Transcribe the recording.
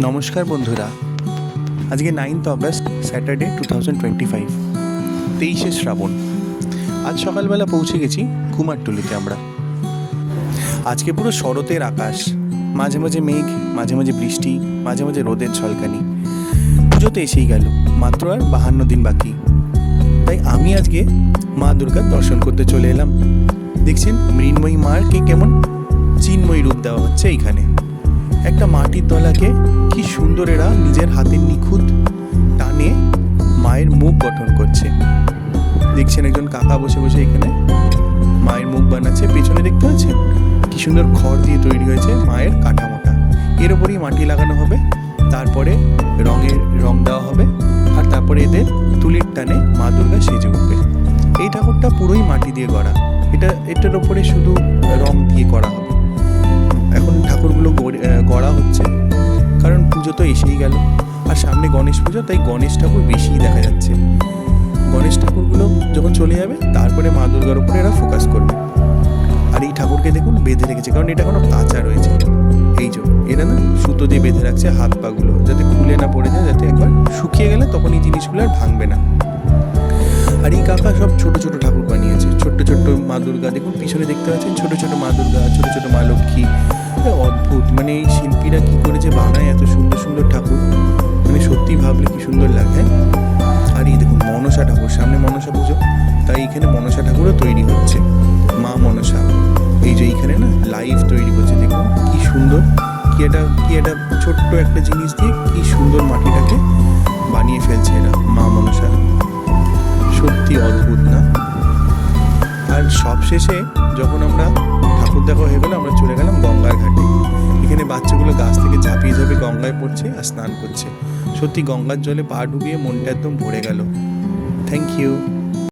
নমস্কার বন্ধুরা, আজকে 9th অগস্ট স্যাটারডে 2025, 23শে শ্রাবণ। আজ সকালবেলা পৌঁছে গেছি কুমারটুলিতে আমরা। আজকে পুরো শরতের আকাশ, মাঝে মাঝে মেঘ, মাঝে মাঝে বৃষ্টি, মাঝে মাঝে রোদের ঝলকানি। পুজো তো এসেই গেল, মাত্র আর 52 দিন বাকি। তাই আমি আজকে মা দুর্গার দর্শন করতে চলে এলাম। দেখছেন মৃন্ময়ী মারকে কেমন চিন্ময়ী রূপ দেওয়া হচ্ছে এইখানে। একটা মাটির তলাকে কি সুন্দর এরা নিজের হাতের নিখুঁত টানে মায়ের মুখ গঠন করছে। দেখছেন একজন কাকা বসে বসে এখানে মায়ের মুখ বানাচ্ছে। পেছনে দেখতে পাচ্ছেন কি সুন্দর খড় দিয়ে তৈরি হয়েছে মায়ের কাঠামোটা। এর ওপরই মাটি লাগানো হবে, তারপরে রং দেওয়া হবে, আর তারপরে এদের তুলির টানে মা দুর্গা সেজে উঠবে। এই ঠাকুরটা পুরোই মাটি দিয়ে গড়া, এটার ওপরে শুধু রং দিয়ে করা হবে। এখন ঠাকুরগুলো গড়া হচ্ছে, কারণ পুজো তো এসেই গেল, আর সামনে গণেশ পুজো, তাই গণেশ ঠাকুর বেশিই দেখা যাচ্ছে। গণেশ ঠাকুরগুলো যখন চলে যাবে তারপরে মা দুর্গার উপরে এরা ফোকাস করবে। আর এই ঠাকুরকে দেখুন বেঁধে রেখেছে, কারণ এটা এখনো কাঁচা রয়েছে। এই যে এরা না সুতো দিয়ে বেঁধে রাখছে হাত পাগুলো, যাতে খুলে না পড়ে যায়, যাতে একবার শুকিয়ে গেলে তখন এই জিনিসগুলো আর ভাঙবে না। আর এই কাকা সব ছোট ছোট ঠাকুর বানিয়েছে, ছোট্ট ছোট্ট মা দুর্গা। দেখুন পিছনে দেখতে পাচ্ছেন ছোট ছোট মা দুর্গা, ছোট ছোট মা লক্ষ্মী। অদ্ভুত, মানে এই শিল্পীরা কি করে যে বানায় এত সুন্দর সুন্দর ঠাকুর, মানে সত্যি ভাবলে কি সুন্দর লাগে। আর এই দেখুন মনসা ঠাকুর, সামনে মনসা পুজো, তাই এখানে মনসা ঠাকুরও তৈরি হচ্ছে, মা মনসা। এই যে এইখানে না লাইভ তৈরি করছে, দেখুন কি সুন্দর, কি একটা ছোট্ট একটা জিনিস দিয়ে কি সুন্দর মাটিটাকে বানিয়ে ফেলছে এরা, মা মনসা। সত্যি অদ্ভুত না? আর সবশেষে যখন আমরা ঠাকুর দেখা হয়ে গেল, আমরা চলে গেলাম গঙ্গার ঘাটে। এখানে বাচ্চাগুলো গাছ থেকে ঝাঁপিয়ে ঝাঁপিয়ে গঙ্গায় পড়ছে আর স্নান করছে। সত্যি গঙ্গার জলে পা ডুবিয়ে মনটা একদম ভরে গেল। Thank you.